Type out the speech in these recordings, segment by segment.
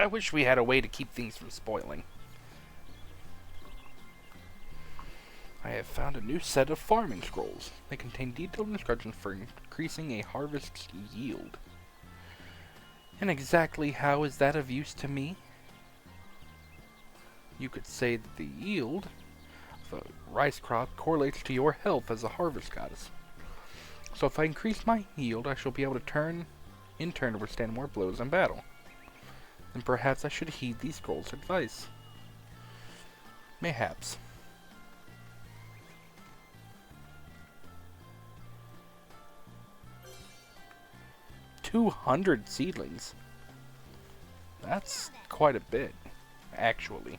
I wish we had a way to keep things from spoiling. I have found a new set of farming scrolls. They contain detailed instructions for increasing a harvest's yield. And exactly how is that of use to me? You could say that the yield of a rice crop correlates to your health as a harvest goddess. So if I increase my yield, I shall be able to in turn withstand more blows in battle. Then perhaps I should heed these scrolls' advice. Mayhaps. 200 seedlings. That's quite a bit, actually.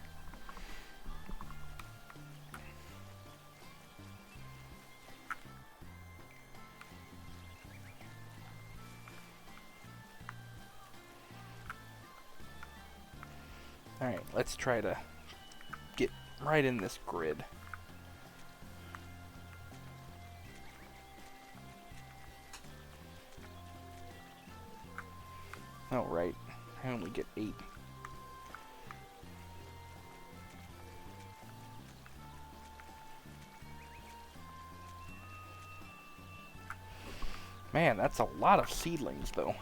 Alright, let's try to get right in this grid. Oh, right. I only get 8. Man, that's a lot of seedlings, though.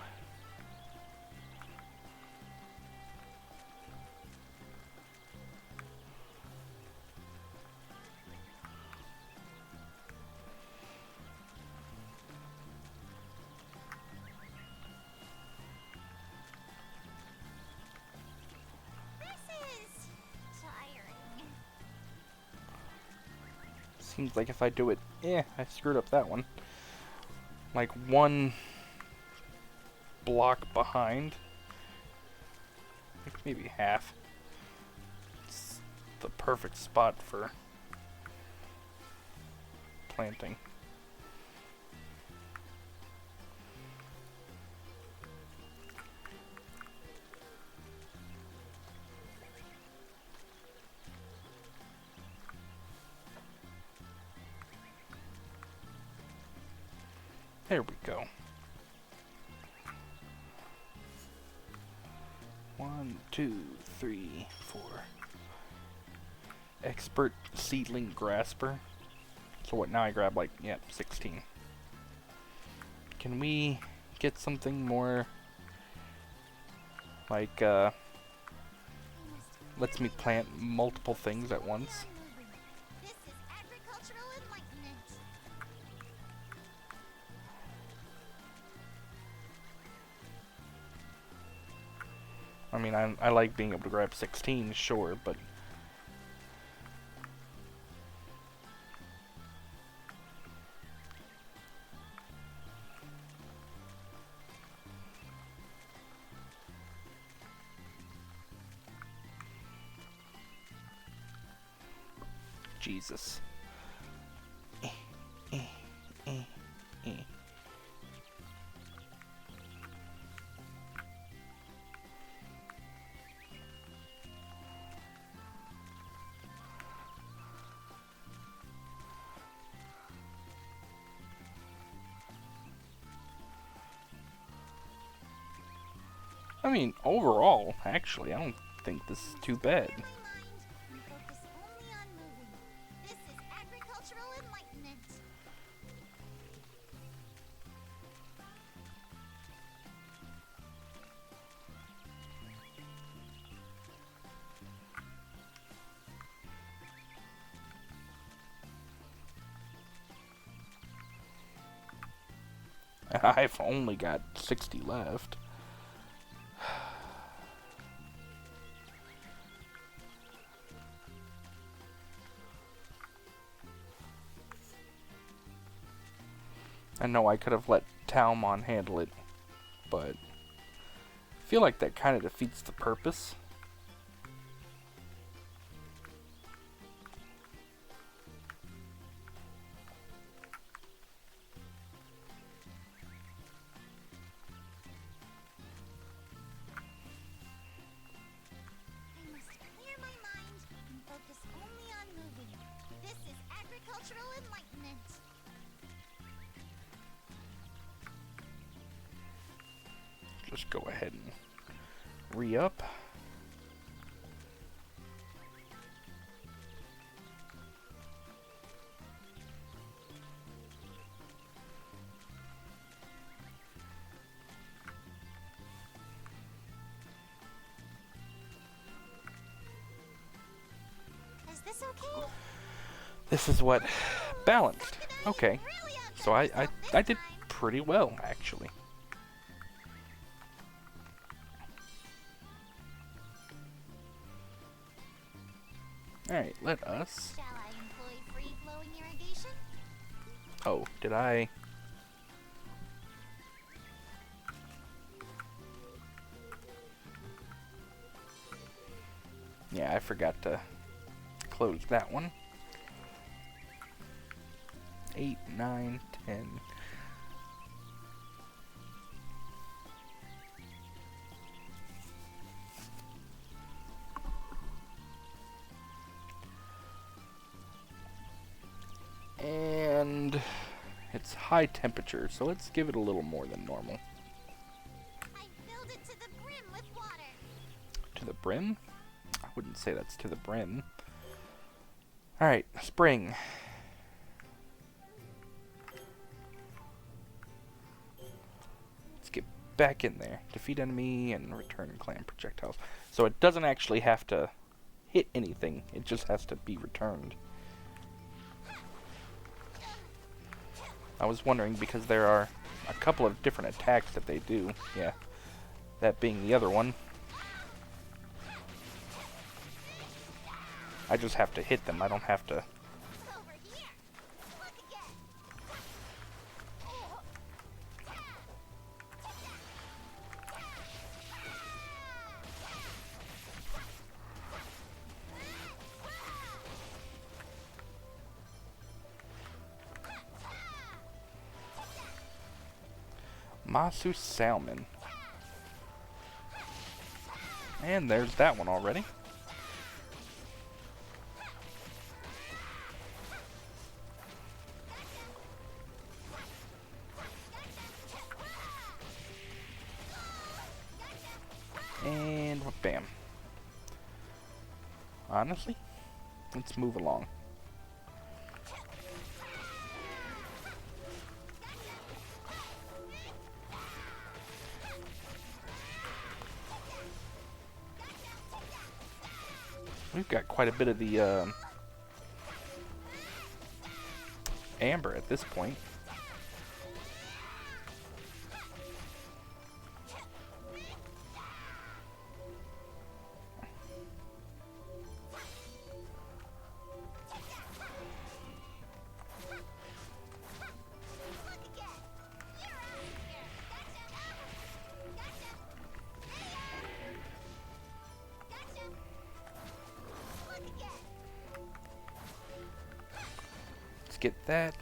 Seems like if I do it, I screwed up that one. Like one block behind. Like maybe half. It's the perfect spot for planting. There we go. 1, 2, 3, 4. Expert seedling grasper. So what, now I grab like, 16. Can we get something more like, lets me plant multiple things at once? I mean, I like being able to grab 16, sure, but... Jesus. I mean, overall, actually, I don't think this is too bad. I've only got 60 left. I know I could have let Talmon handle it, but I feel like that kind of defeats the purpose. Just go ahead and re-up. this okay? This is what balanced. Okay, so I did pretty well actually. All right, let us. Shall I employ free-flowing irrigation? Oh, did I? Yeah, I forgot to close that one. 8, 9, 10. And it's high temperature, so let's give it a little more than normal. I filled it to the brim with water. To the brim? I wouldn't say that's to the brim. Alright, spring. Let's get back in there. Defeat enemy and return clan projectiles. So it doesn't actually have to hit anything, it just has to be returned. I was wondering because there are a couple of different attacks that they do. Yeah, that being the other one. I just have to hit them. I don't have to. Over here. Look again. Masu Salmon. And there's that one already. And bam. Honestly, let's move along. We've got quite a bit of the amber at this point. Get that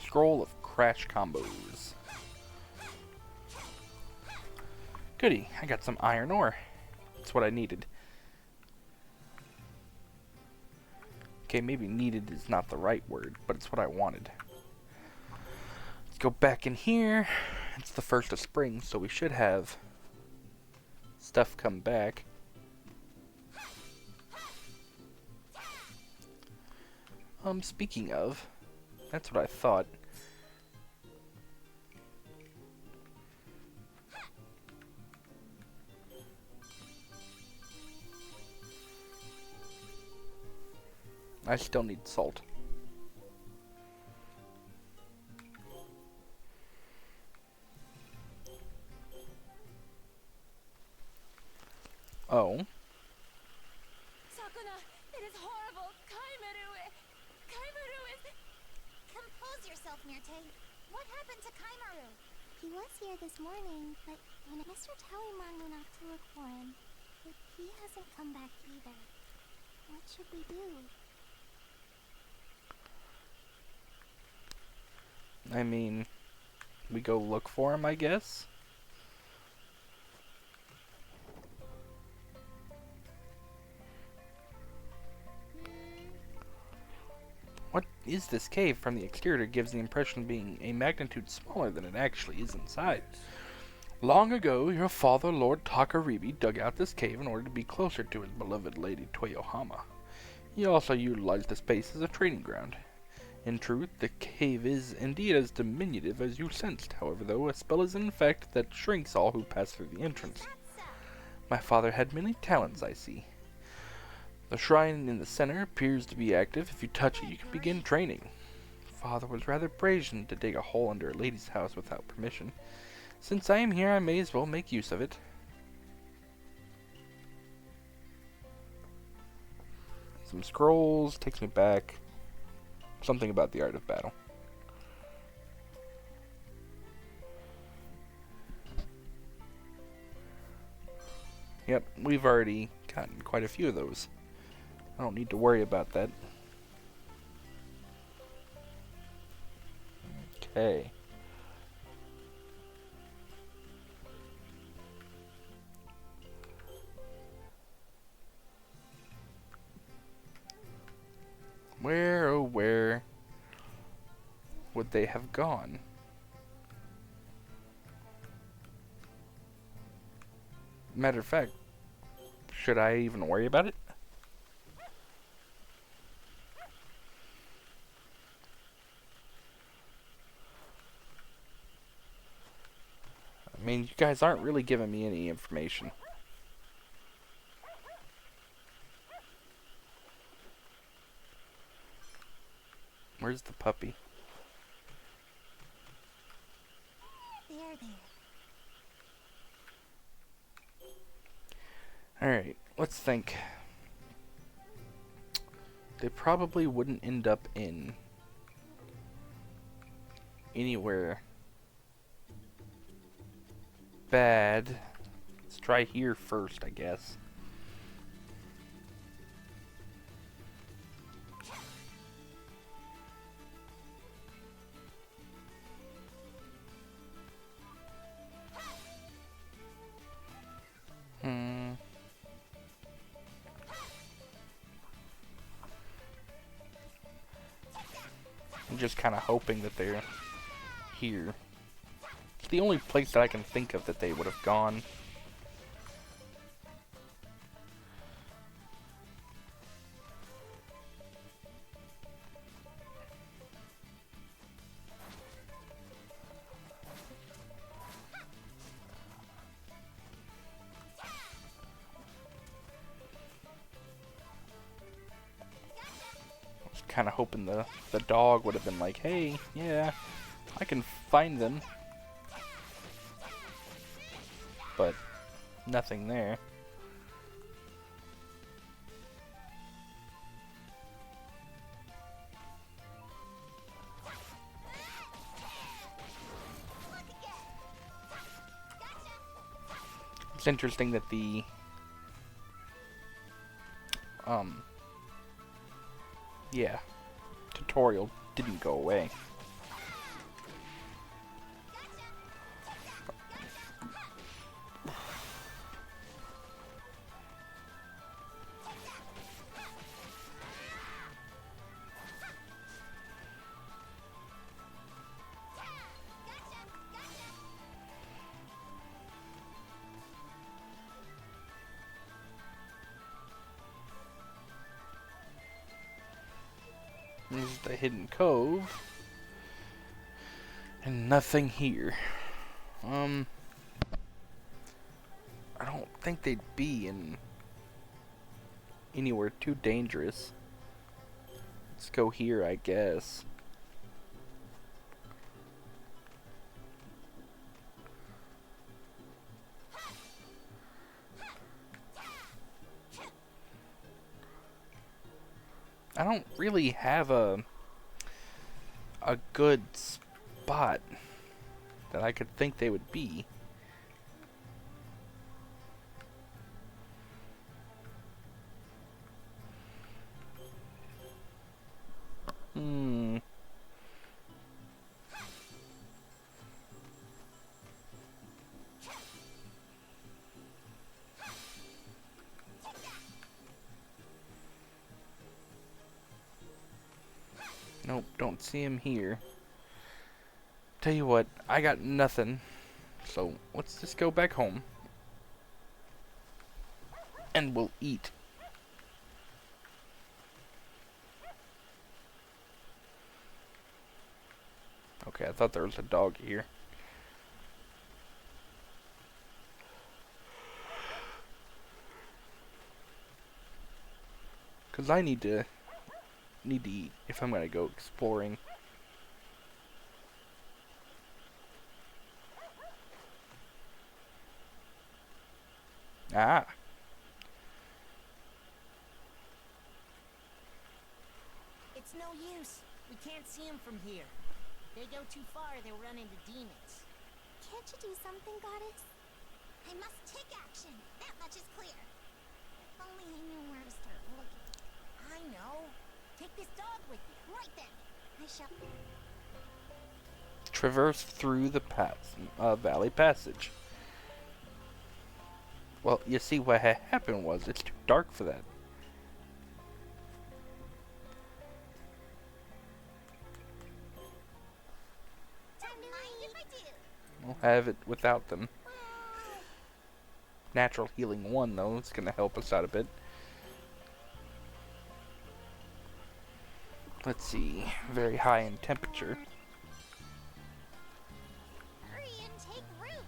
scroll of crash combos. Goody, I got some iron ore. That's what I needed. Okay, maybe needed is not the right word, but it's what I wanted. Let's go back in here. It's the first of spring, so we should have stuff come back. Speaking of, that's what I thought. I still need salt. Oh. Sakuna, it is horrible. Kaimaru is... Compose yourself, Myrte. What happened to Kaimaru? He was here this morning, but when Mr. Tallyman went off to look for him, but he hasn't come back either. What should we do? I mean, we go look for him, I guess? What is this cave? From the exterior, it gives the impression of being a magnitude smaller than it actually is inside. Long ago, your father, Lord Takaribi, dug out this cave in order to be closer to his beloved Lady Toyohama. He also utilized the space as a training ground. In truth, the cave is indeed as diminutive as you sensed. However, though, a spell is in effect that shrinks all who pass through the entrance. My father had many talents, I see. The shrine in the center appears to be active. If you touch it, you can begin training. Father was rather brazen to dig a hole under a lady's house without permission. Since I am here, I may as well make use of it. Some scrolls, takes me back. Something about the art of battle. Yep, we've already gotten quite a few of those. I don't need to worry about that. Okay. Where, oh where would they have gone? Matter of fact, should I even worry about it? I mean, you guys aren't really giving me any information. Where's the puppy? There. Alright, let's think. They probably wouldn't end up in anywhere bad. Let's try here first, I guess. I'm just kind of hoping that they're here. It's the only place that I can think of that they would have gone. Kind of hoping the dog would have been like, hey, yeah, I can find them. But nothing there. It's interesting that the yeah, tutorial didn't go away. This is the hidden cove. And nothing here. I don't think they'd be in anywhere too dangerous. Let's go here, I guess. I don't really have a good spot that I could think they would be. Nope, don't see him here. Tell you what, I got nothing. So let's just go back home. And we'll eat. Okay, I thought there was a dog here. Because I need to eat if I'm gonna go exploring. Ah, It's no use. We can't see them from here. If they go too far, they'll run into demons. Can't you do something, goddess? I must take action. That much is clear. If only I knew where to start looking. I know. Take this dog with you. Right then. I shall. traverse through the valley passage. Well, you see what happened was it's too dark for that. Time to mind if I do. We'll have it without them. Natural healing 1 though, it's gonna help us out a bit. Let's see, very high in temperature. Hurry and take root.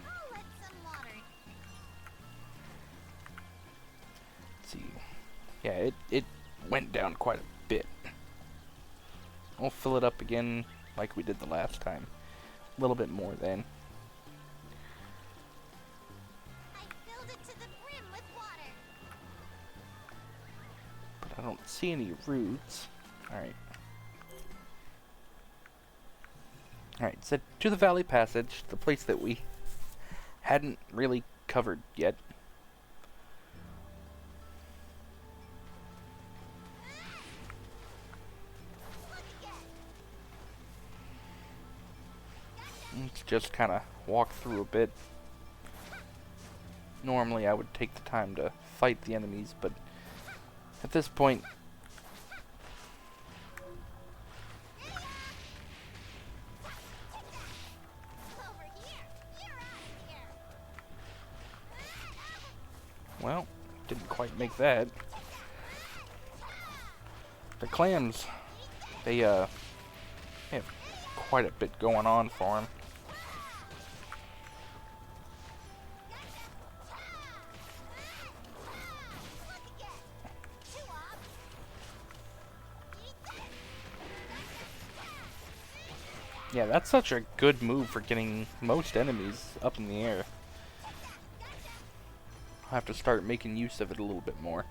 I'll let some water. Let's see. Yeah, it went down quite a bit. We'll fill it up again like we did the last time. A little bit more then. I filled it to the brim with water. But I don't see any roots. Alright. Alright, so to the Valley Passage, the place that we hadn't really covered yet. Let's just kind of walk through a bit. Normally I would take the time to fight the enemies, but at this point, Over here. You're out of here. well, didn't quite make that. The clams, they have quite a bit going on for them. Yeah, that's such a good move for getting most enemies up in the air. I'll have to start making use of it a little bit more.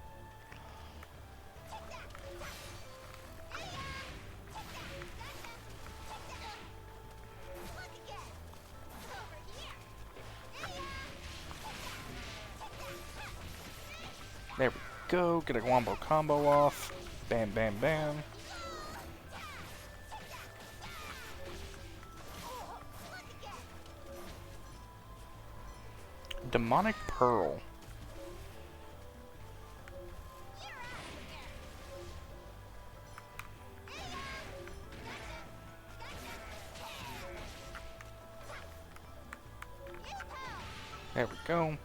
There we go, get a wombo combo off. Bam, bam, bam. Demonic Pearl. There we go.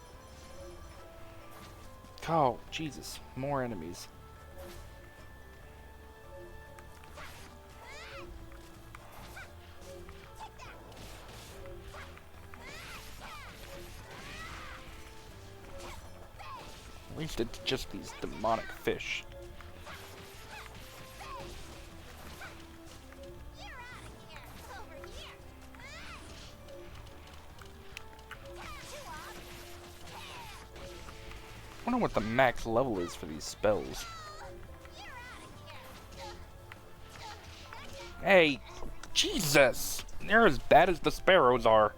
Oh, Jesus. More enemies. At least it's just these demonic fish. I wonder what the max level is for these spells. Hey, Jesus! They're as bad as the sparrows are.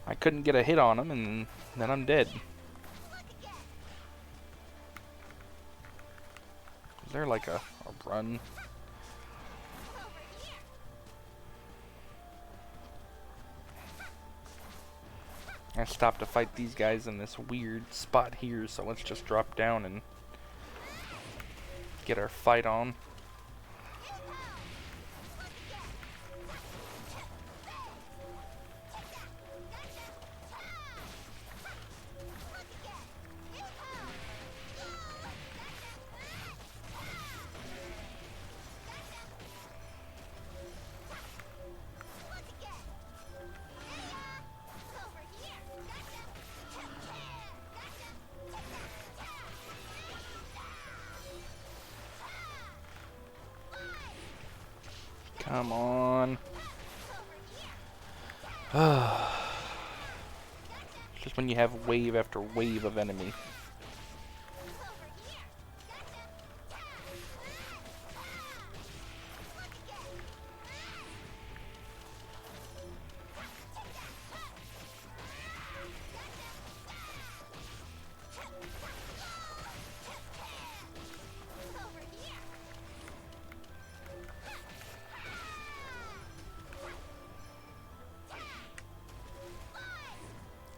I couldn't get a hit on them, and then I'm dead. Is there like a run? I stopped to fight these guys in this weird spot here, so let's just drop down and get our fight on. Come on. Just when you have wave after wave of enemy.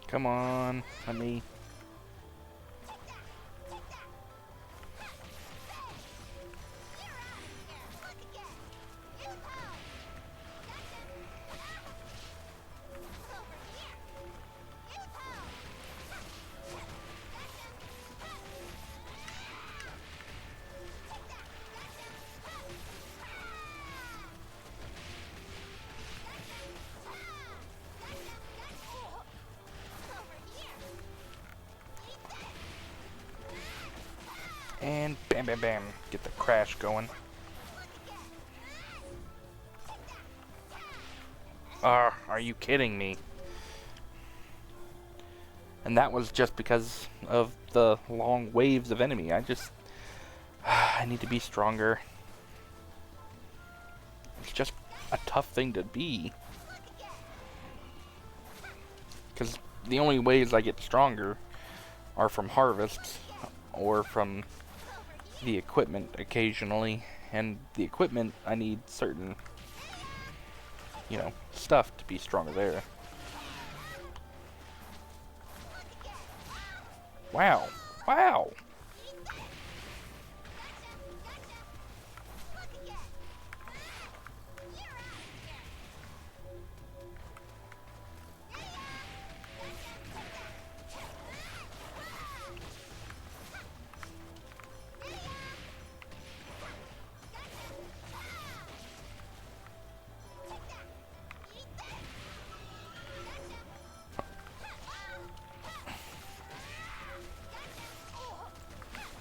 Come on, honey. And bam, bam, bam. Get the crash going. Are you kidding me? And that was just because of the long waves of enemy. I need to be stronger. It's just a tough thing to be. Because the only ways I get stronger are from harvests or from the equipment occasionally. And the equipment, I need certain, stuff to be stronger there. Wow. Wow.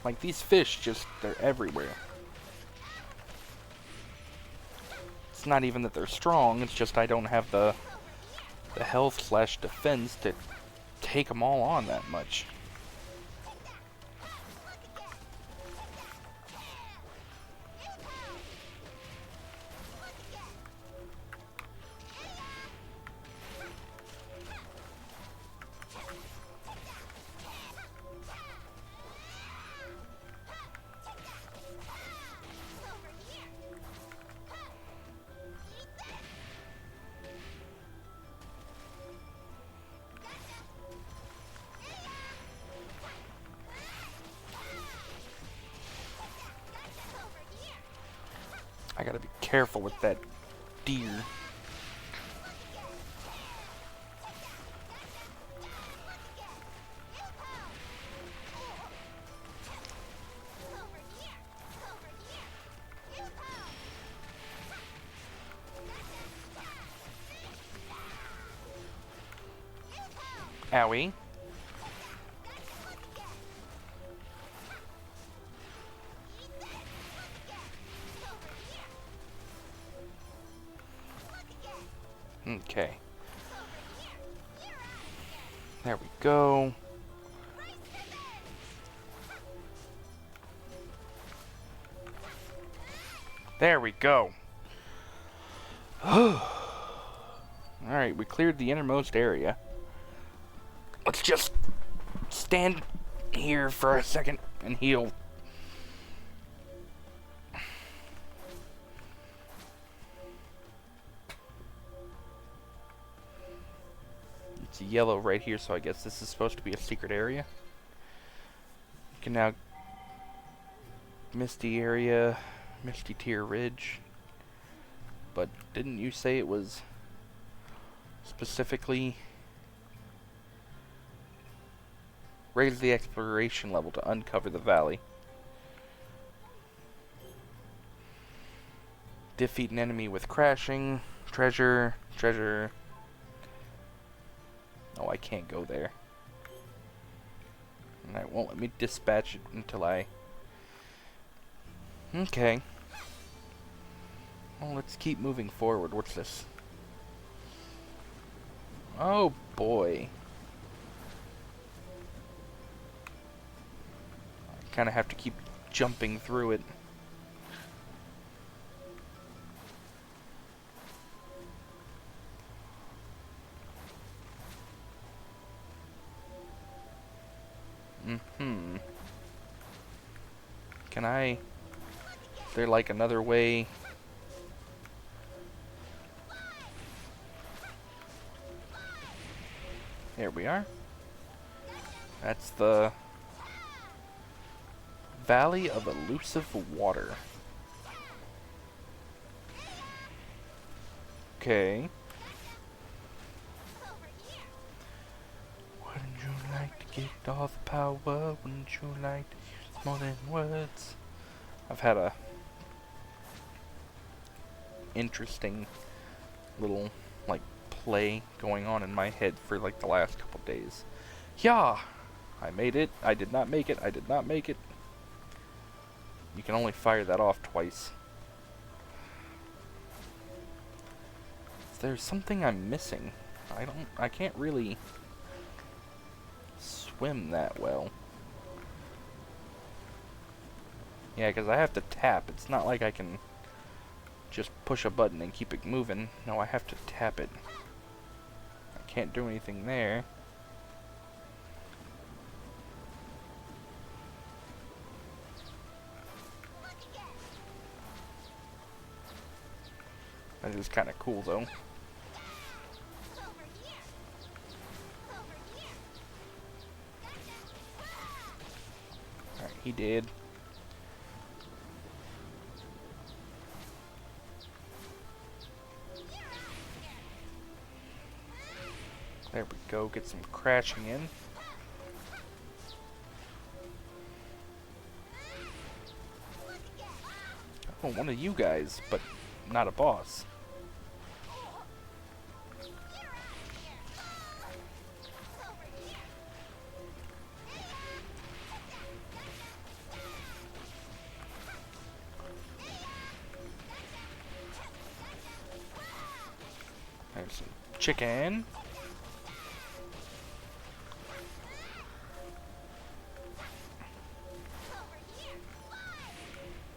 Like, these fish they're everywhere. It's not even that they're strong, it's just I don't have the health / defense to take them all on that much. I gotta be careful with that deer. Owie. Okay. There we go. There we go. Alright, we cleared the innermost area. Let's just stand here for a second and heal. It's yellow right here, so I guess this is supposed to be a secret area. You can now Misty area, Misty Tier Ridge. But didn't you say it was specifically raise the exploration level to uncover the valley? Defeat an enemy with crashing, treasure. Oh, I can't go there. And it won't let me dispatch it until I... Okay. Well, let's keep moving forward. What's this? Oh boy. I kind of have to keep jumping through it. Can I... Is there like another way? There we are. That's the Valley of Elusive Water. Okay. Wouldn't you like to get all the power? Wouldn't you like to use more than words? I've had a interesting little like play going on in my head for like the last couple days. Yeah, I made it. I did not make it. I did not make it. You can only fire that off twice. There's something I'm missing. I can't really swim that well. Yeah, because I have to tap. It's not like I can just push a button and keep it moving. No, I have to tap it. I can't do anything there. That is kind of cool, though. Alright, he did. There we go, get some crashing in. Oh, one of you guys, but not a boss. There's some chicken.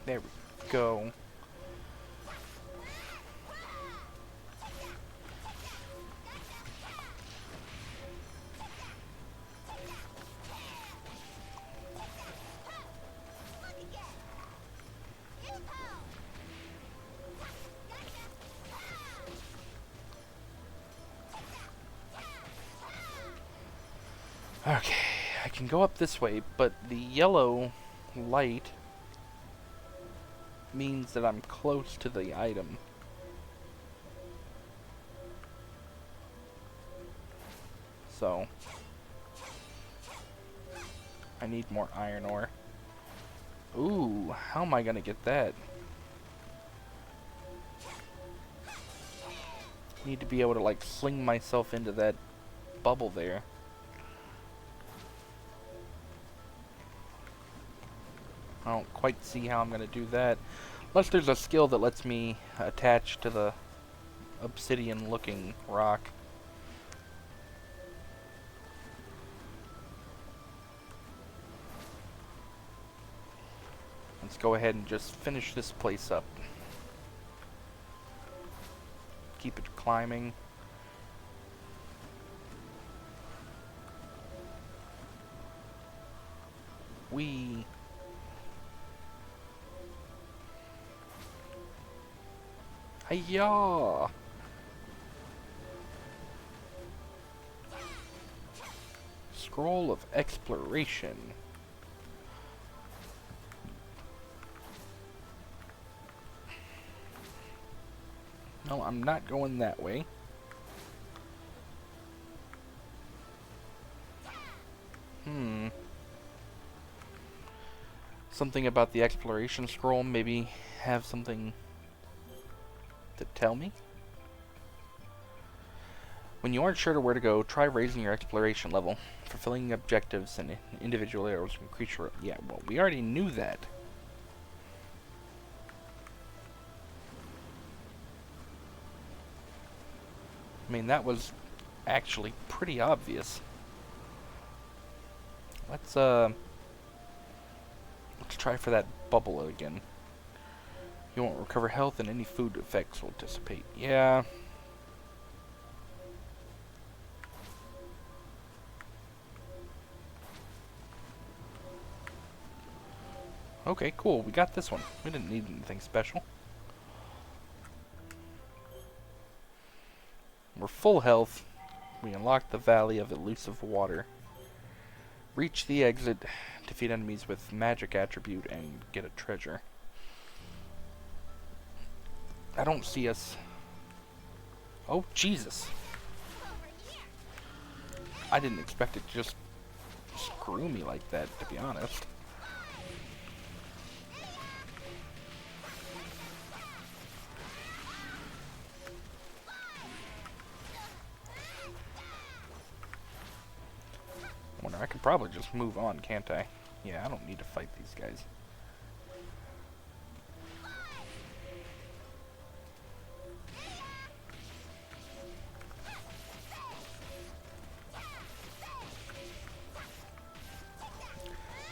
There we go. Okay, I can go up this way, but the yellow light means that I'm close to the item. So, I need more iron ore. Ooh, how am I gonna get that? Need to be able to like sling myself into that bubble there. I don't quite see how I'm going to do that. Unless there's a skill that lets me attach to the obsidian looking rock. Let's go ahead and just finish this place up. Keep it climbing. Whee! Hi-ya! Scroll of Exploration. No, I'm not going that way. Something about the exploration scroll, maybe have something to tell me? When you aren't sure to where to go, try raising your exploration level. Fulfilling objectives and individual arrows will increase your... Yeah, well, we already knew that. I mean, that was actually pretty obvious. Let's try for that bubble again. You won't recover health and any food effects will dissipate. Yeah. Okay, cool. We got this one. We didn't need anything special. We're full health. We unlock the Valley of Elusive Water. Reach the exit, defeat enemies with magic attribute, and get a treasure. I don't see us. Oh, Jesus. I didn't expect it to just screw me like that, to be honest. I wonder, I could probably just move on, can't I? Yeah, I don't need to fight these guys.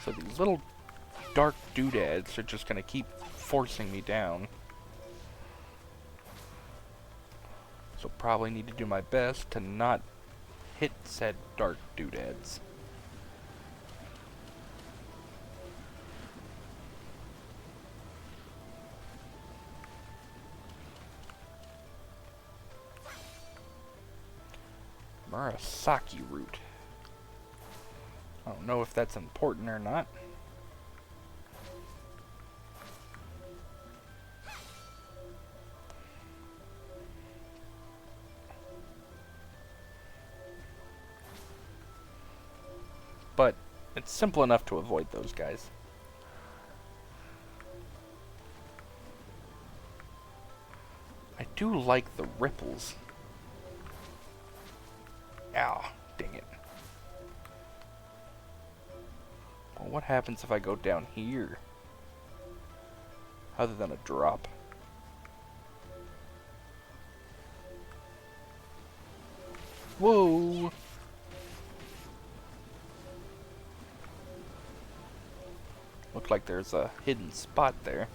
So these little dark doodads are just gonna keep forcing me down. So probably need to do my best to not hit said dark doodads. Murasaki root. I don't know if that's important or not. But it's simple enough to avoid those guys. I do like the ripples. Ow, dang it. Well, what happens if I go down here? Other than a drop. Whoa! Looked like there's a hidden spot there.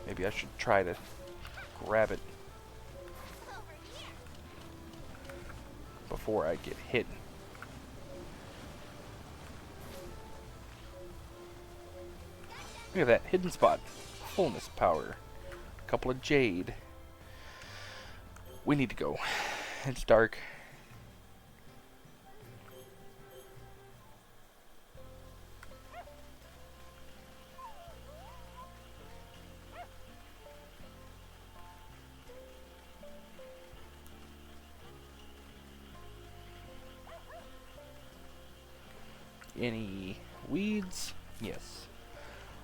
Maybe I should try to grab it before I get hit. Look at that hidden spot. Fullness power. A couple of jade. We need to go. It's dark. Any weeds? Yes.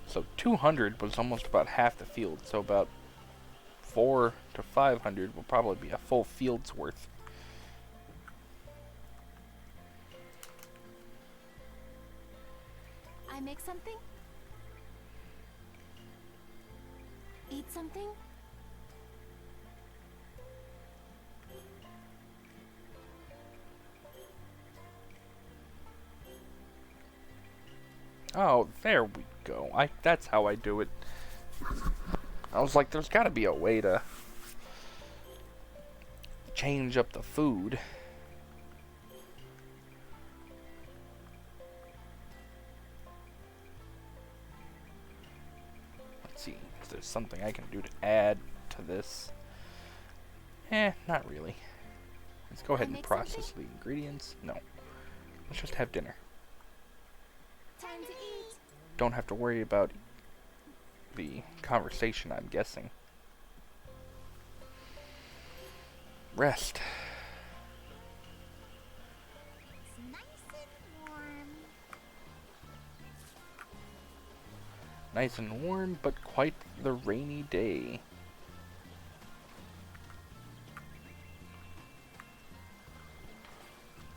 So 200 was almost about half the field, so about 400 to 500 will probably be a full field's worth. I make something? Eat something? Oh, there we go. That's how I do it. I was like, there's gotta be a way to change up the food. Let's see if there's something I can do to add to this. Not really. Let's go ahead and process the ingredients. No. Let's just have dinner. Time to eat. Don't have to worry about the conversation, I'm guessing. Rest. It's nice and warm. Nice and warm, but quite the rainy day.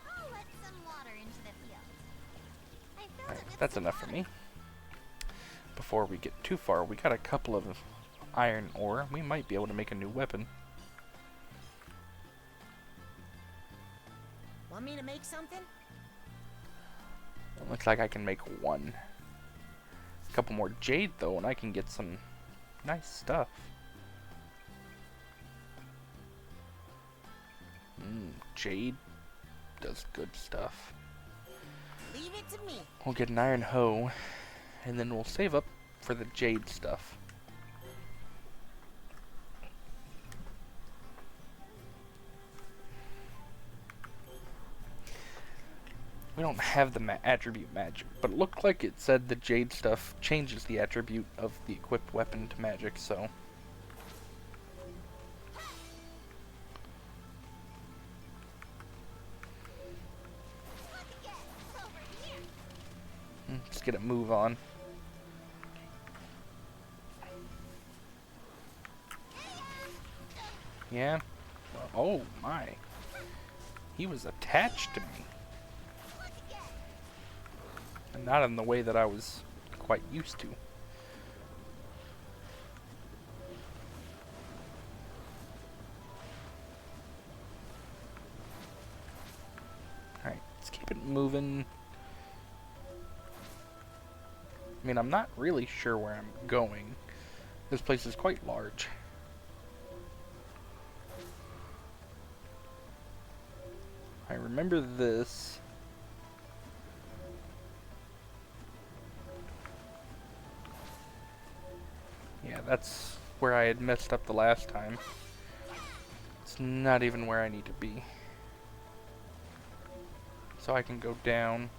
I'll let some water into the field. I filled Alright, it with that's some enough for water. me. Before we get too far, we got a couple of iron ore. We might be able to make a new weapon. Want me to make something? Looks like I can make one. A couple more jade though, and I can get some nice stuff. Jade does good stuff. Leave it to me. We'll get an iron hoe, and then we'll save up for the jade stuff. We don't have the attribute magic, but it looked like it said the jade stuff changes the attribute of the equipped weapon to magic, so... Let's get a move on. Yeah? Oh my. He was attached to me. And not in the way that I was quite used to. Alright, let's keep it moving. I mean, I'm not really sure where I'm going. This place is quite large. I remember this. Yeah, that's where I had messed up the last time. It's not even where I need to be. So I can go down.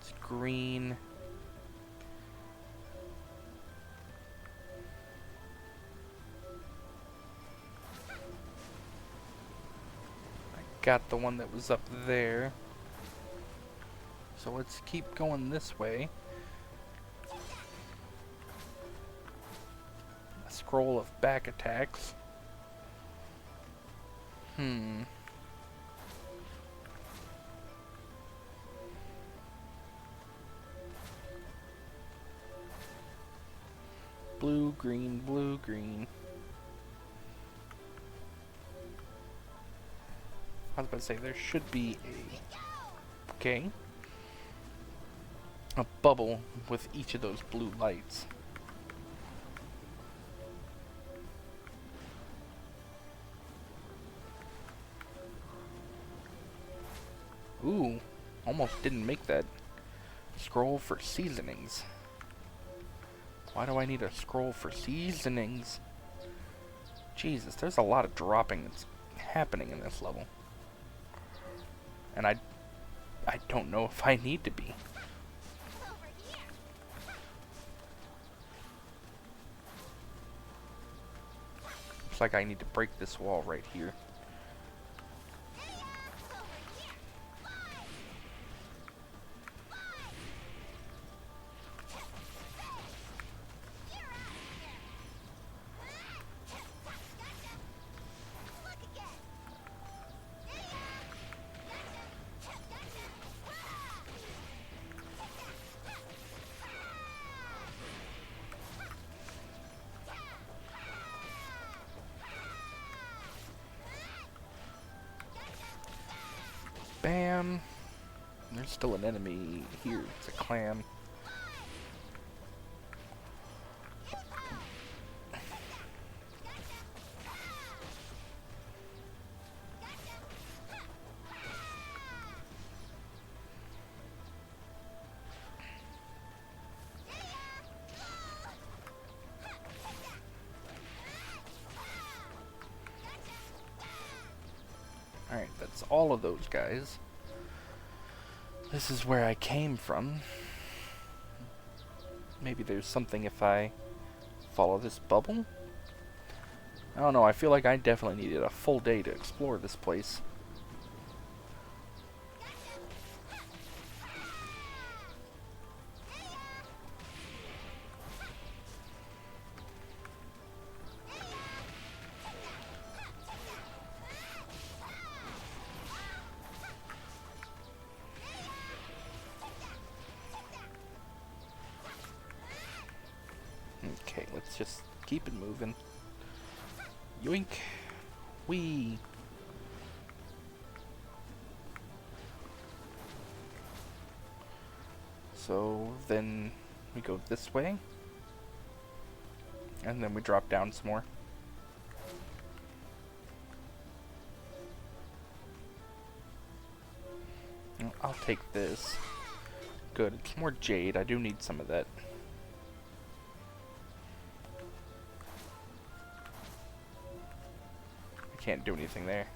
It's green. I got the one that was up there. So let's keep going this way. A scroll of back attacks. Blue, green, blue, green. I was about to say, there should be a... Okay. A bubble with each of those blue lights. Ooh, almost didn't make that. Scroll for seasonings. Why do I need a scroll for seasonings? Jesus, there's a lot of dropping that's happening in this level. And I don't know if I need to be. Looks like I need to break this wall right here. Bam! There's still an enemy here. It's a clam. Alright, that's all of those guys. This is where I came from. Maybe there's something if I follow this bubble? I don't know, I feel like I definitely needed a full day to explore this place. Okay, let's just keep it moving. Yoink. Whee! So then we go this way. And then we drop down some more. I'll take this. Good, it's more jade. I do need some of that. I can't do anything there.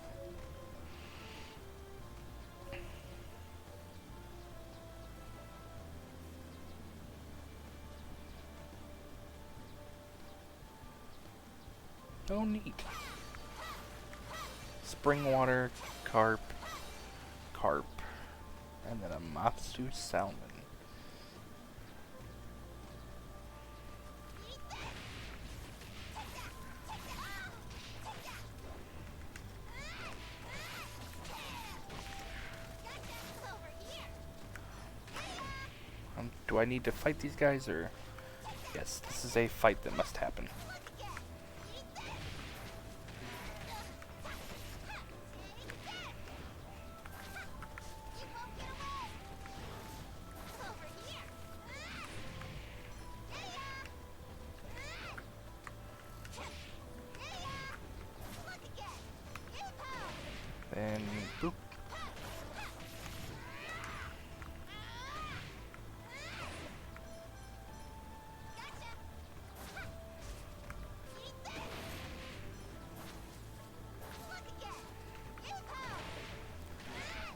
Oh, neat. Spring water, carp, and then a Matsu salmon. Do I need to fight these guys, or? Yes, this is a fight that must happen. Then, boop.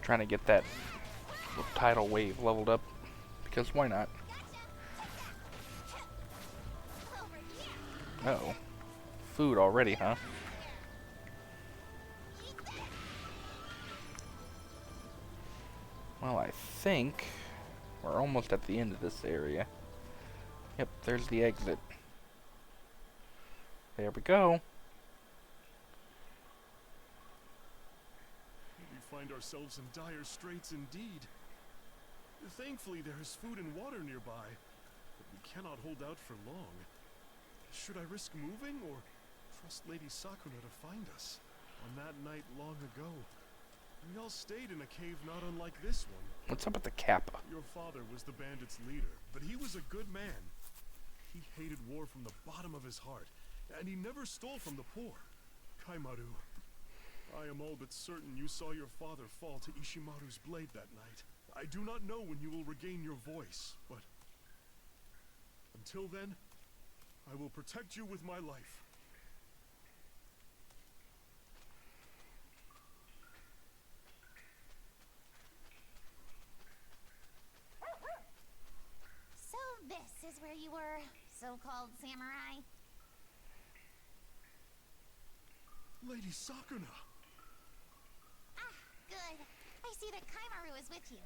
Trying to get that tidal wave leveled up, because why not? Uh-oh. Food already, huh? Well, I think we're almost at the end of this area. Yep, there's the exit. There we go. We find ourselves in dire straits indeed. Thankfully, there is food and water nearby, but we cannot hold out for long. Should I risk moving, or trust Lady Sakuna to find us? On that night long ago, we all stayed in a cave not unlike this one. What's up with the kappa? Your father was the bandits' leader, but he was a good man. He hated war from the bottom of his heart, and he never stole from the poor. Kaimaru, I am all but certain you saw your father fall to Ishimaru's blade that night. I do not know when you will regain your voice, but until then, I will protect you with my life. So this is where you were, so-called samurai? Lady Sakuna! Ah, good. I see that Kaimaru is with you.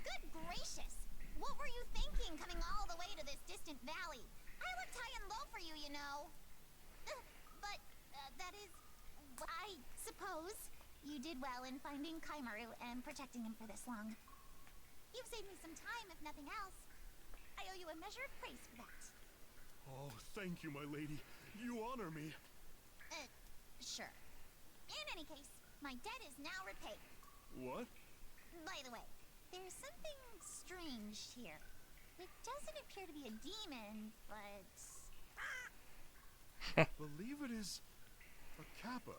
Good gracious! What were you thinking coming all the way to this distant valley? I looked high and low for you, you know. But that is... I suppose you did well in finding Kaimaru and protecting him for this long. You've saved me some time, if nothing else. I owe you a measure of praise for that. Oh, thank you, my lady. You honor me. Sure. In any case, my debt is now repaid. What? By the way, there's something strange here. It doesn't appear to be a demon, but... Believe it is a kappa.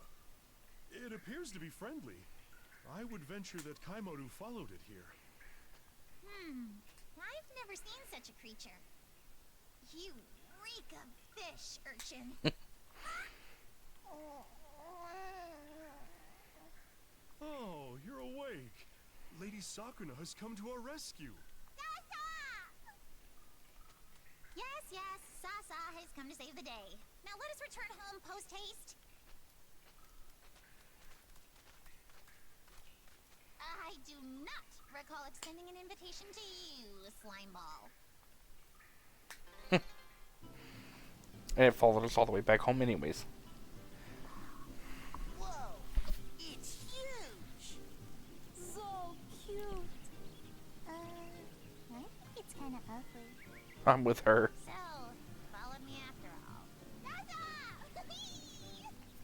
It appears to be friendly. I would venture that Kaimaru followed it here. I've never seen such a creature. You reek of fish, urchin. Oh, you're awake. Lady Sakuna has come to our rescue. Yes, Sasa has come to save the day. Now let us return home post-haste. I do not recall extending an invitation to you, Slimeball. And it followed us all the way back home anyways. Whoa! It's huge! So cute. I think it's kind of ugly. I'm with her. So, followed me after all.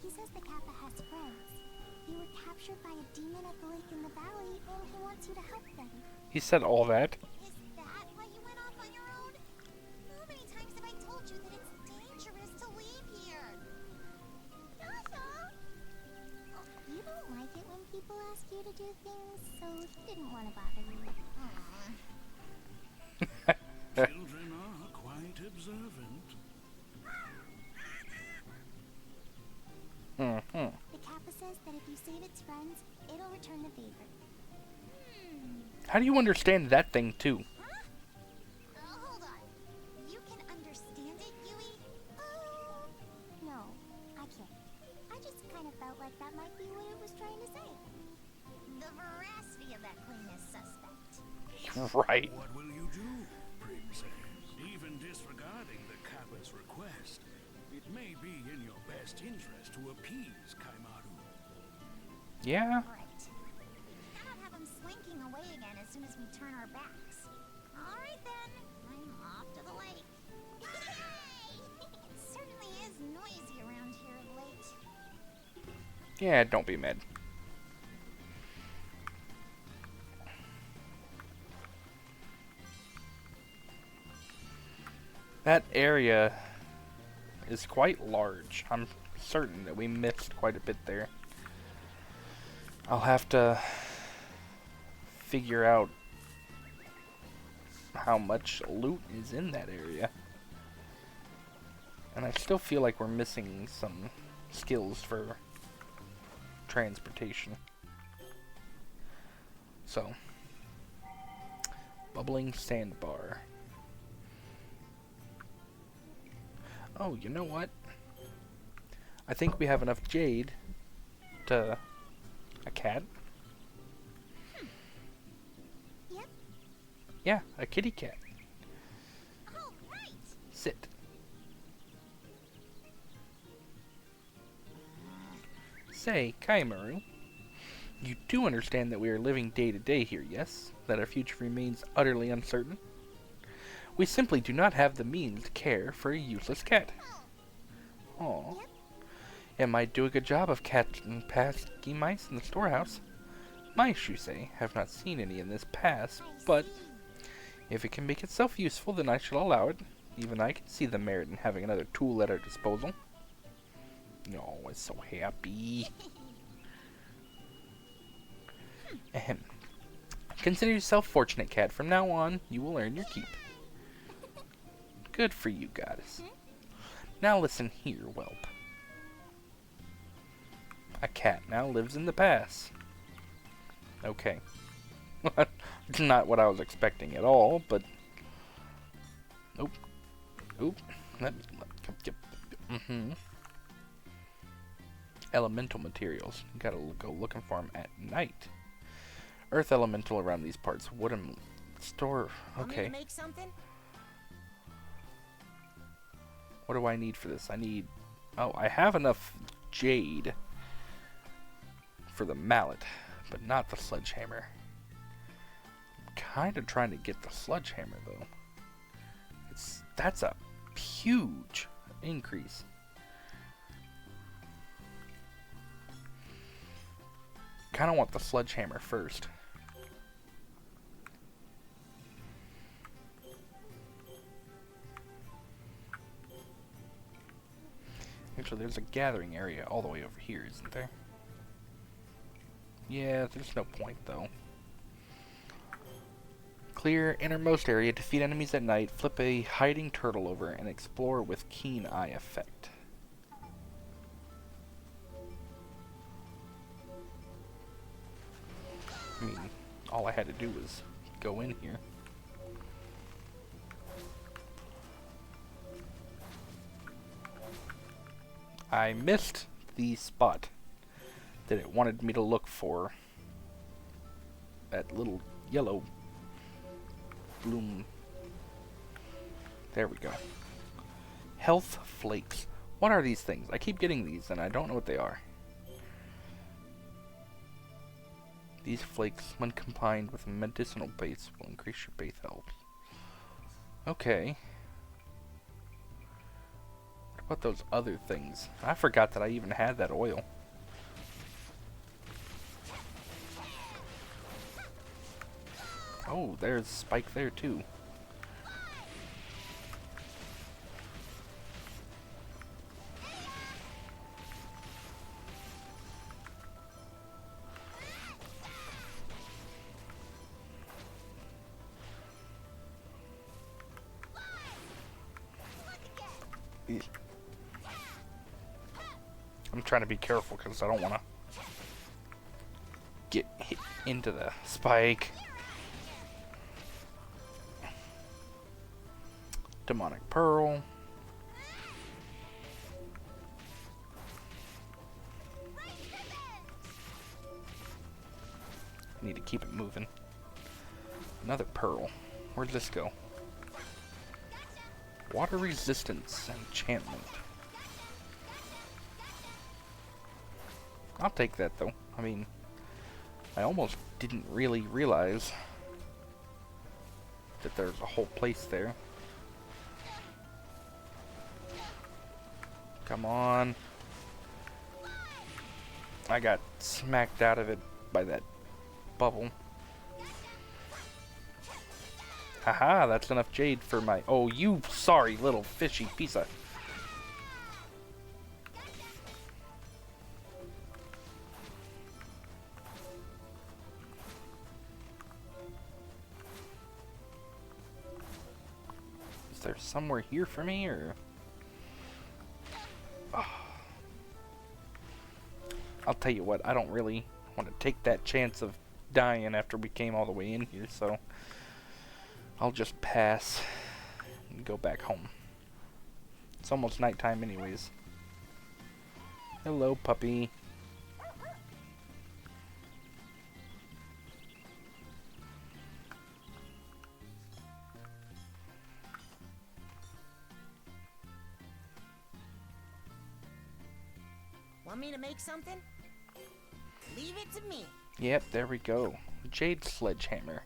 He says the kappa captured by a demon at the lake in the valley, and he wants you to help them. He said all that. Is that why you went off on your own? How many times have I told you that it's dangerous to leave here? You don't like it when people ask you to do things, so he didn't want to bother you. Children are quite observant. The Kappa says that if you save its friends, it'll return the favor. How do you understand that thing too? Huh? Hold on. You can understand it, Yui? No, I can't. I just kind of felt like that might be what it was trying to say. The veracity of that claim is suspect. Right. What will you do, princess? Even disregarding the Kappa's request, it may be in your best interest to appease Kaimaru. Yeah. Right. Cannot have him slinking away again as soon as we turn our backs. Alright then, I'm off to the lake. Yay! It certainly is noisy around here of late. Yeah, don't be mad. That area is quite large. I'm certain that we missed quite a bit there. I'll have to figure out how much loot is in that area. And I still feel like we're missing some skills for transportation. So, bubbling sandbar. Oh, you know what? I think we have enough jade to a cat. Yep. Yeah, a kitty cat. Oh, right. Sit. Say, Kaimaru, you do understand that we are living day to day here, yes? That our future remains utterly uncertain? We simply do not have the means to care for a useless cat. Aw. Yep. It might do a good job of catching pesky mice in the storehouse. Mice, you say, have not seen any in this pass, but if it can make itself useful, then I shall allow it. Even I can see the merit in having another tool at our disposal. Oh, it's so happy. Ahem. Consider yourself fortunate, cat. From now on, you will earn your keep. Good for you, goddess. Now listen here, whelp. A cat now lives in the pass. Okay. Not what I was expecting at all, but... Oop. Oop. Elemental materials. Gotta go looking for them at night. Earth elemental around these parts. Wooden store. Want me to Okay. make something? What do I need for this? I need... Oh, I have enough jade for the mallet, but not the sledgehammer. I'm kind of trying to get the sledgehammer, though. That's a huge increase. Kind of want the sledgehammer first. Actually, there's a gathering area all the way over here, isn't there? Yeah, there's no point, though. Clear innermost area, defeat enemies at night, flip a hiding turtle over, and explore with keen eye effect. I mean, all I had to do was go in here. I missed the spot that it wanted me to look for. That little yellow bloom. There we go. Health flakes. What are these things? I keep getting these and I don't know what they are. These flakes, when combined with a medicinal base, will increase your base health. Okay. What about those other things? I forgot that I even had that oil. Oh, there's Spike there too. I'm trying to be careful because I don't want to get hit into the spike. Demonic Pearl. Need to keep it moving. Another pearl. Where'd this go? Water resistance enchantment. I'll take that though. I mean, I almost didn't really realize that there's a whole place there. Come on. I got smacked out of it by that bubble. Haha, that's enough jade for my... Oh, you sorry little fishy piece of... Is there somewhere here for me, or... Oh. I'll tell you what, I don't really want to take that chance of dying after we came all the way in here, so... I'll just pass and go back home. It's almost nighttime anyways. Hello, puppy. Want me to make something? Leave it to me. Yep, there we go. Jade sledgehammer.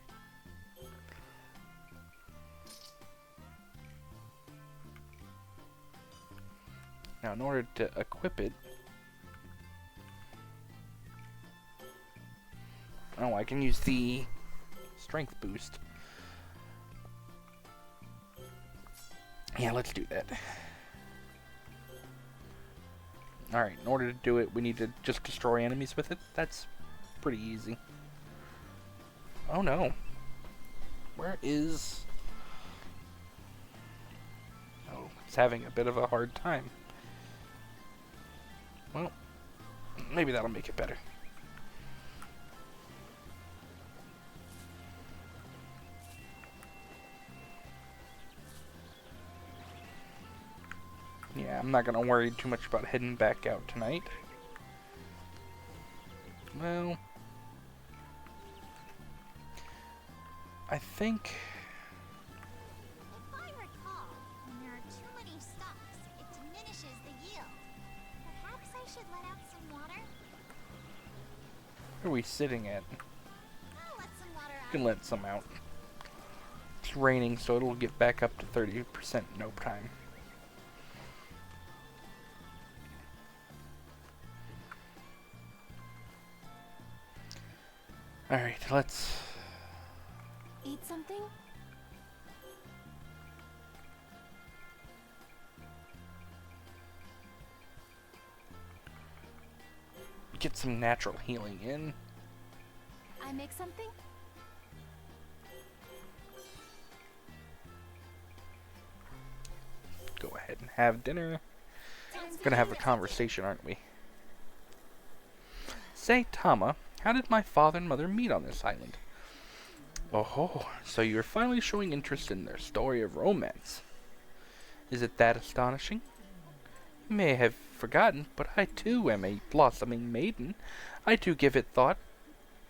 Now, in order to equip it... Oh, I can use the strength boost. Yeah, let's do that. Alright, in order to do it, we need to just destroy enemies with it. That's pretty easy. Oh no. Where is... Oh, it's having a bit of a hard time. Well, maybe that'll make it better. Yeah, I'm not gonna worry too much about heading back out tonight. Well, I think... If I recall, when there are too many stalks, it diminishes the yield. Perhaps I should let out some water? Where are we sitting at? I'll let some water out. You can let some out. It's raining, so it'll get back up to 30% in no time. Alright, let's... Eat something? get some natural healing in. I make something? Go ahead and have dinner. Gonna have a conversation, aren't we? Say, Tama, how did my father and mother meet on this island? Oh, so you're finally showing interest in their story of romance. Is it that astonishing? You may have forgotten, but I too am a blossoming maiden. I too give it thought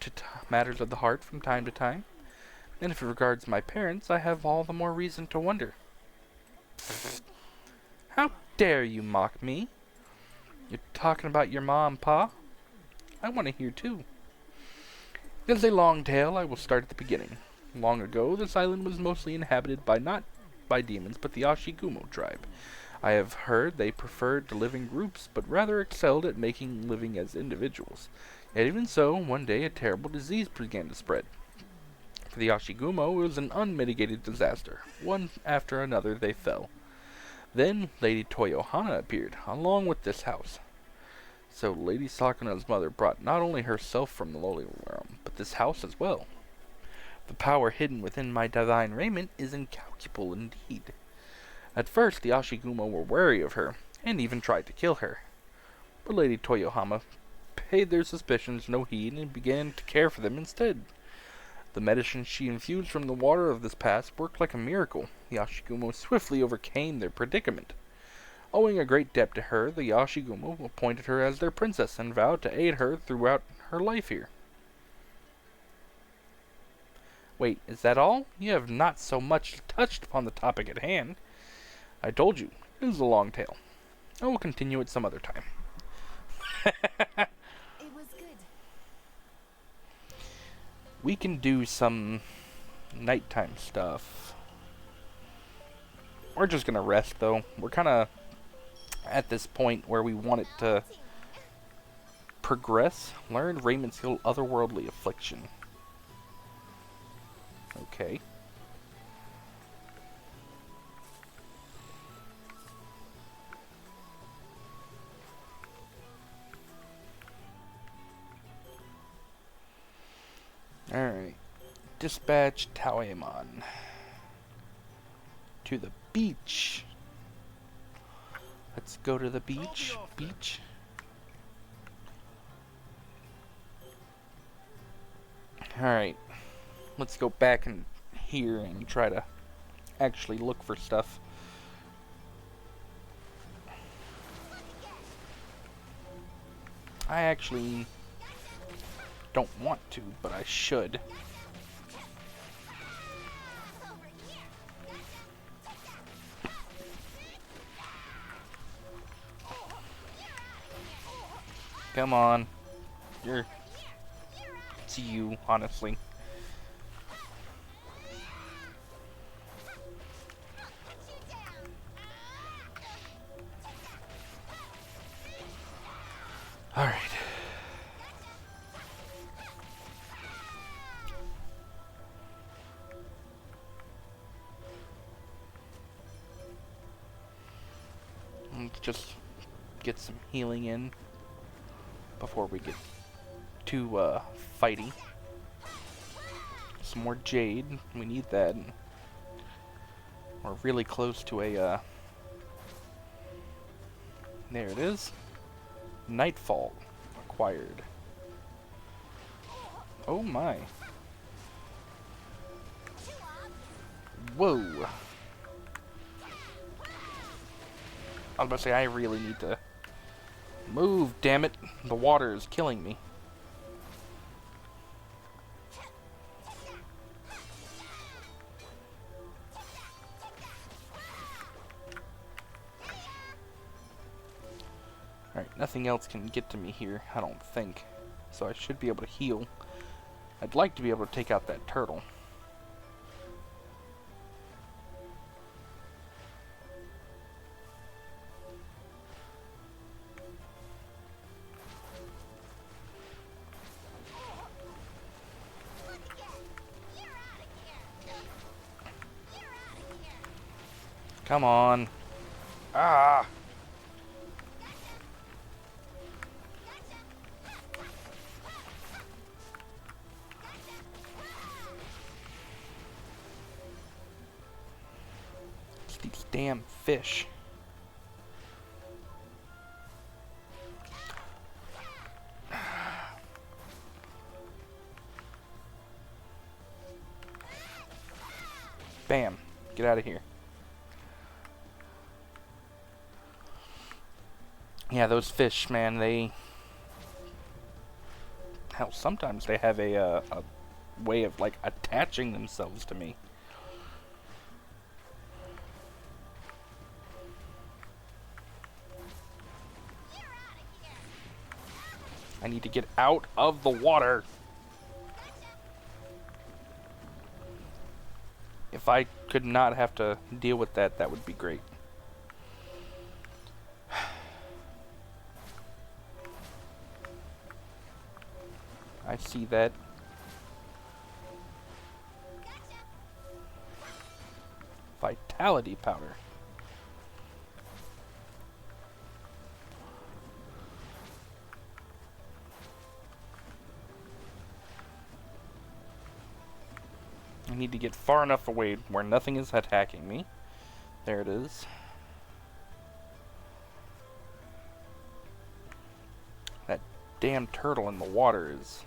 to matters of the heart from time to time. And if it regards my parents, I have all the more reason to wonder. How dare you mock me? You're talking about your ma and pa? I want to hear too. It is a long tale. I will start at the beginning. Long ago, this island was mostly inhabited by not by demons, but the Ashigumo tribe. I have heard they preferred to live in groups, but rather excelled at making living as individuals. Yet even so, one day a terrible disease began to spread. For the Yashigumo, it was an unmitigated disaster. One after another, they fell. Then Lady Toyohana appeared, along with this house. So Lady Sakuna's mother brought not only herself from the lowly realm, but this house as well. The power hidden within my divine raiment is incalculable indeed. At first, the Ashigumo were wary of her, and even tried to kill her. But Lady Toyohama paid their suspicions no heed and began to care for them instead. The medicine she infused from the water of this pass worked like a miracle. The Ashigumo swiftly overcame their predicament. Owing a great debt to her, the Ashigumo appointed her as their princess and vowed to aid her throughout her life here. Wait, is that all? You have not so much touched upon the topic at hand. I told you, it is a long tale. I will continue it some other time. It was good. We can do some nighttime stuff. We're just gonna rest, though. We're kind of at this point where we want it to progress. Learn raiment skill otherworldly affliction. Okay. Alright. Dispatch Taoyamon to the beach. Let's go to the beach. Beach. Alright. Let's go back in here and try to actually look for stuff. I actually don't want to, but I should. Come on. It's you, honestly. Alright. Let's just get some healing in before we get too fighty. Some more jade. We need that. We're really close to a there it is. Nightfall acquired. Oh my. Whoa. I was about to say, I really need to move, damn it. The water is killing me. Alright, nothing else can get to me here, I don't think. So I should be able to heal. I'd like to be able to take out that turtle. Come on. Ah! It's these damn fish. Bam. Get out of here. Yeah, those fish, man, they... Hell, sometimes they have a way of, like, attaching themselves to me. I need to get out of the water. If I could not have to deal with that, that would be great. I see that. Vitality powder. I need to get far enough away where nothing is attacking me. There it is. That damn turtle in the water is...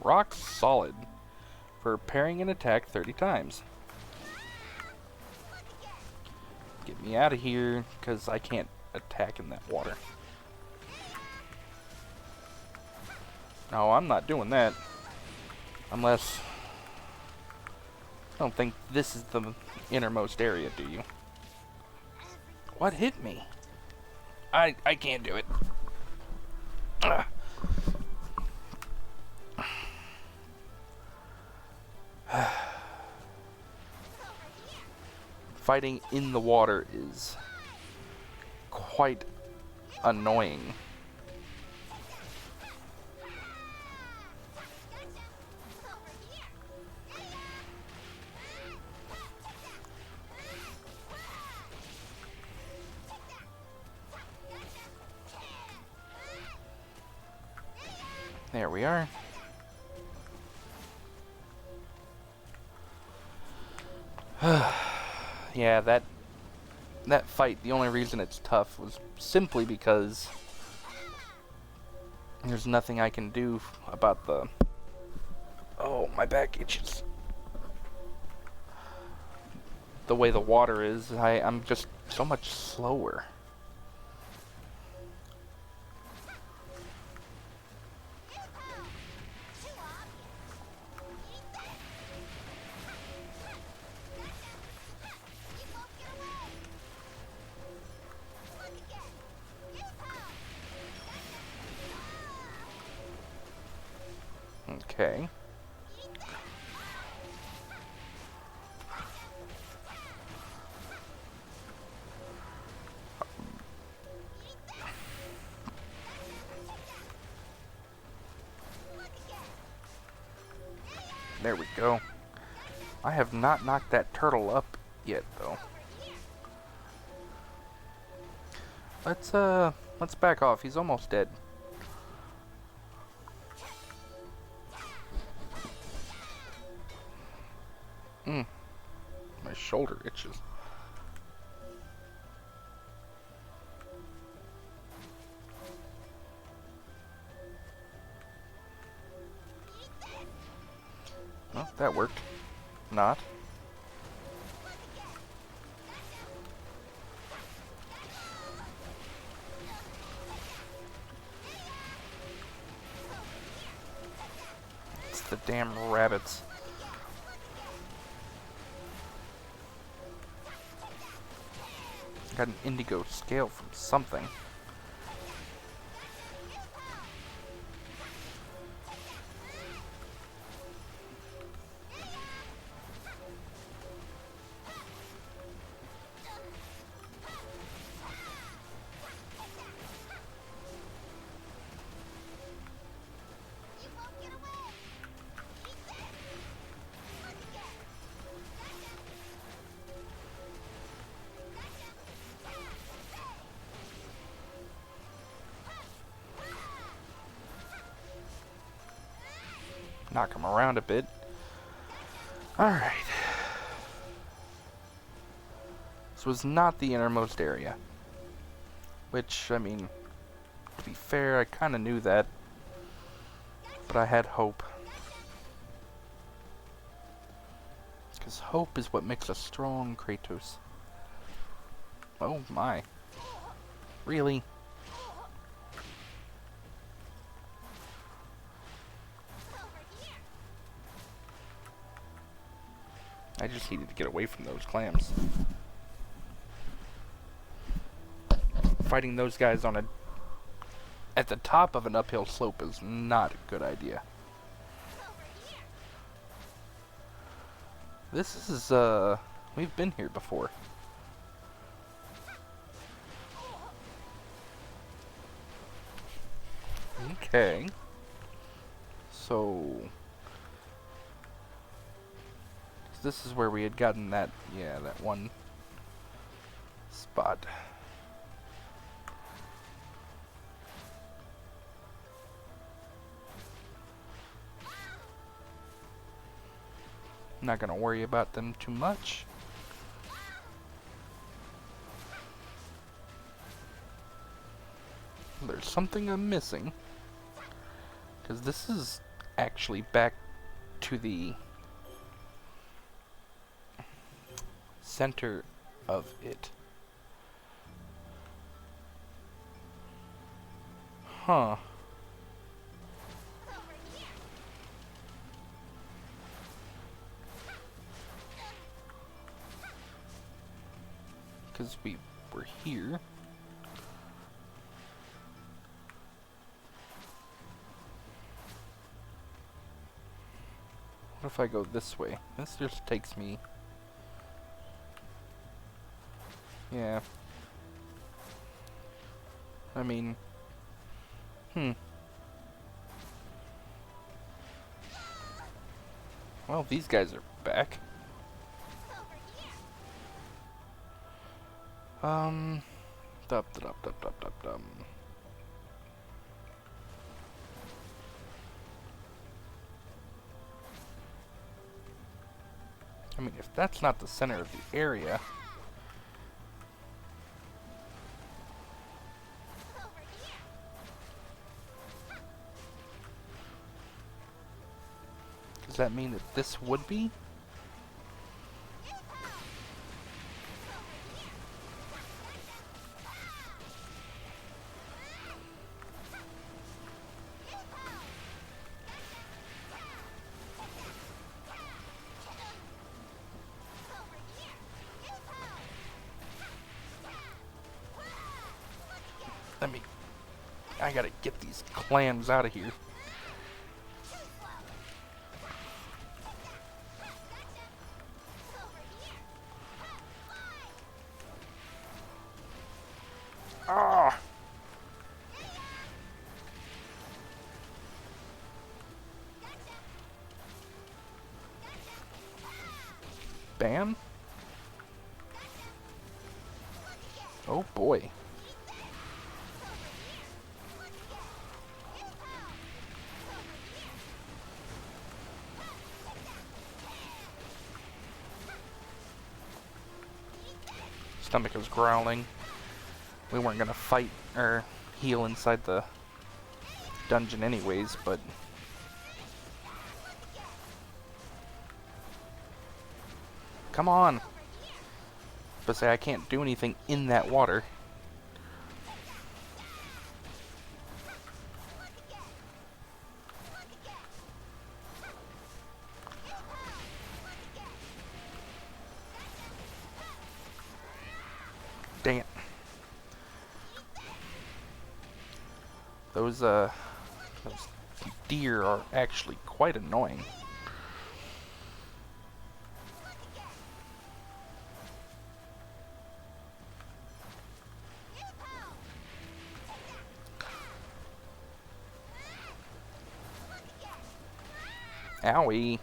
rock solid for parrying an attack 30 times. Get me out of here, because I can't attack in that water. No, I'm not doing that. Unless... I don't think this is the innermost area, do you? What hit me? I can't do it. Ugh. Fighting in the water is quite annoying. There we are. Yeah, that fight, the only reason it's tough was simply because there's nothing I can do about the... Oh, my back itches. The way the water is, I'm just so much slower. Okay. There we go. I have not knocked that turtle up yet, though. Let's back off. He's almost dead. My shoulder itches. Well, that worked. Not. It's the damn rabbits. Got an indigo scale from something. Knock him around a bit. Alright. This was not the innermost area. Which, I mean, to be fair, I kind of knew that. But I had hope. Because hope is what makes a strong Kratos. Oh my. Really? I just needed to get away from those clams. Fighting those guys on at the top of an uphill slope is not a good idea. This is We've been here before. Okay. So... this is where we had gotten that, yeah, that one spot. Not gonna worry about them too much. There's something I'm missing. Because this is actually back to the center of it. Huh. Because we were here. What if I go this way? This just takes me... yeah. I mean... Well, these guys are back. Dum. I mean, if that's not the center of the area... does that mean that this would be? I gotta get these clams out of here. Ah! Bam? Oh boy. Stomach is growling. We weren't gonna fight or heal inside the dungeon anyways, but... come on! But say I can't do anything in that water. Dang it. Those deer are actually quite annoying. Owie.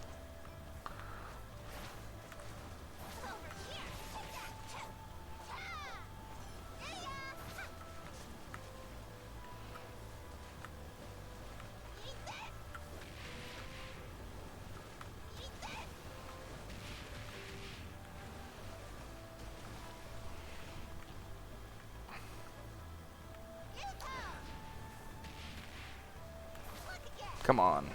Come on.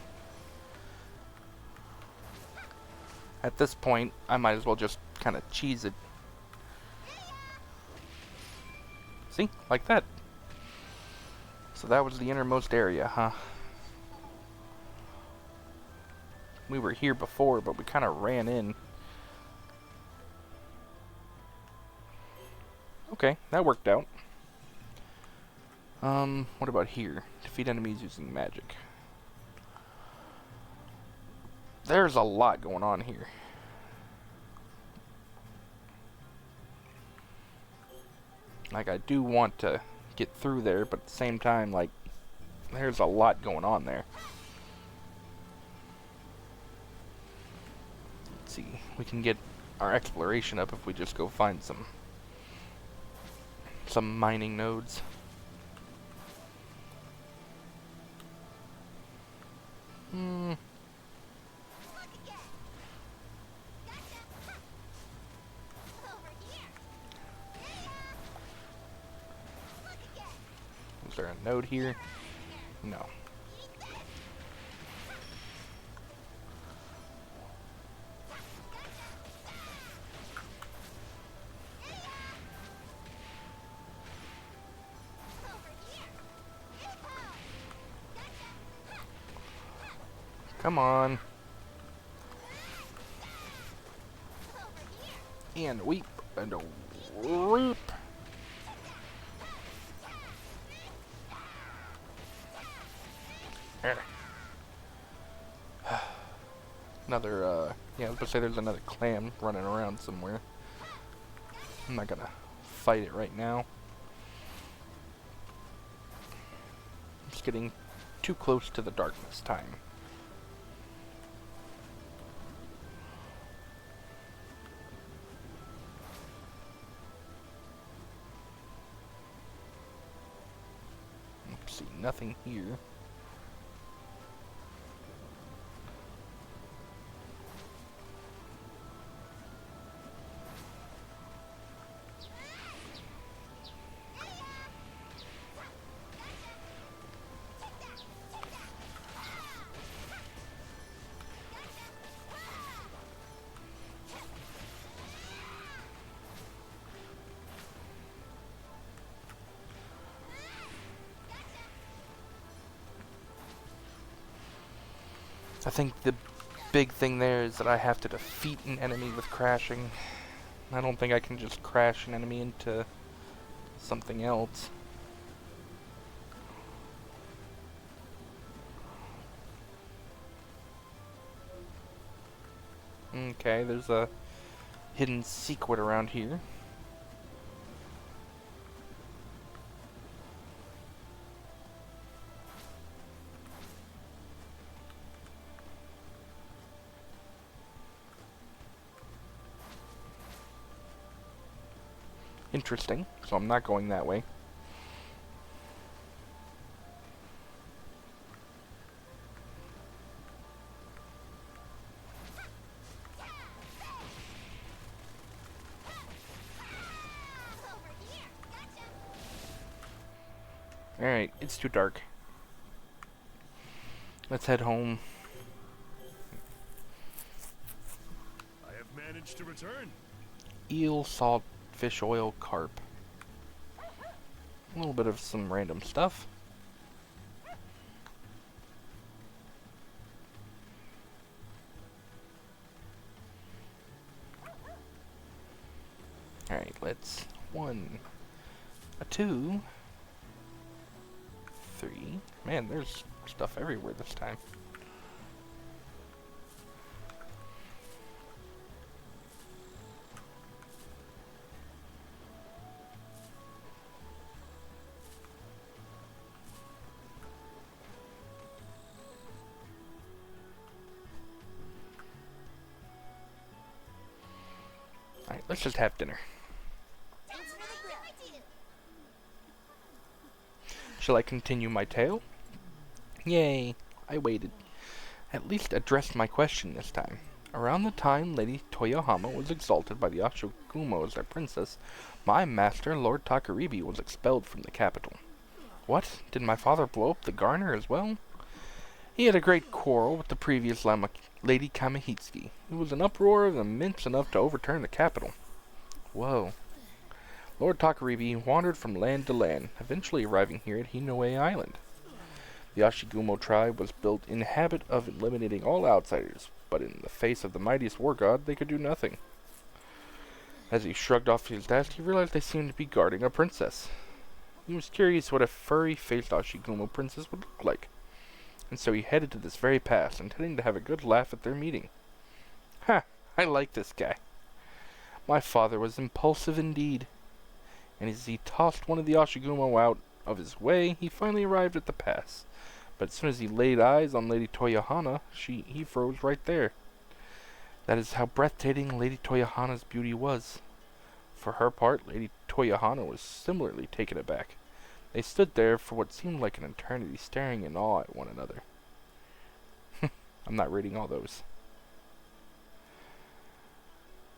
At this point, I might as well just kind of cheese it. See? Like that. So that was the innermost area, huh? We were here before, but we kind of ran in. Okay, that worked out. What about here? Defeat enemies using magic. There's a lot going on here. Like, I do want to get through there, but at the same time, like, there's a lot going on there. Let's see. We can get our exploration up if we just go find some mining nodes. Look again. Gotcha. Over here. Look again. Is there a node here? No. Eat this. Over here. Come on. Over here. And weep. And a weep. There. Another, yeah, I was about to say there's another clam running around somewhere. I'm not gonna fight it right now. I'm just getting too close to the darkness time. Let's see, nothing here. I think the big thing there is that I have to defeat an enemy with crashing. I don't think I can just crash an enemy into something else. Okay, there's a hidden secret around here. Interesting, so I'm not going that way. Over here. Gotcha. Alright, it's too dark. Let's head home. I have managed to return. Eel, salt, fish oil, carp. A little bit of some random stuff. Alright, let's 1, a 2, 3. Man, there's stuff everywhere this time. Alright, let's just have dinner. Thanks for the grill. Shall I continue my tale? Yay, I waited. At least addressed my question this time. Around the time Lady Toyohama was exalted by the Ashigamumo as their princess, my master, Lord Takaribi, was expelled from the capital. What? Did my father blow up the garner as well? He had a great quarrel with the previous Lady Kamihitsuki, who was an uproar and immense enough to overturn the capital. Whoa. Lord Takaribi wandered from land to land, eventually arriving here at Hinoue Island. The Ashigamumo tribe was built in the habit of eliminating all outsiders, but in the face of the mightiest war god, they could do nothing. As he shrugged off his desk, he realized they seemed to be guarding a princess. He was curious what a furry-faced Ashigamumo princess would look like, and so he headed to this very pass, intending to have a good laugh at their meeting. Ha! I like this guy. My father was impulsive indeed. and as he tossed one of the Ashigumo out of his way, he finally arrived at the pass. But as soon as he laid eyes on Lady Toyohana, he froze right there. That is how breathtaking Lady Toyohana's beauty was. For her part, Lady Toyohana was similarly taken aback. They stood there for what seemed like an eternity, staring in awe at one another. I'm not reading all those.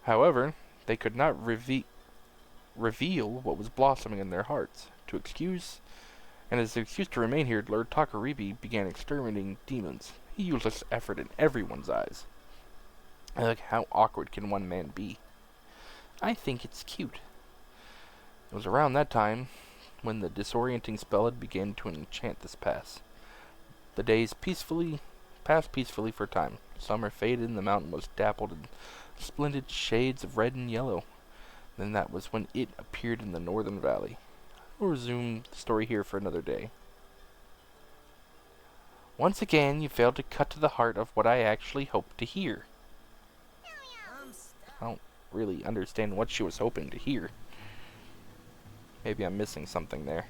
However, they could not reveal what was blossoming in their hearts. As an excuse to remain here, Lord Takaribi began exterminating demons. He used this effort in everyone's eyes. Like, how awkward can one man be? I think it's cute. It was around that time when the disorienting spell had begun to enchant this pass. The days passed peacefully for a time. Summer faded and the mountain was dappled in splendid shades of red and yellow. Then that was when it appeared in the northern valley. We'll resume the story here for another day. Once again, you failed to cut to the heart of what I actually hoped to hear. I don't really understand what she was hoping to hear. Maybe I'm missing something there.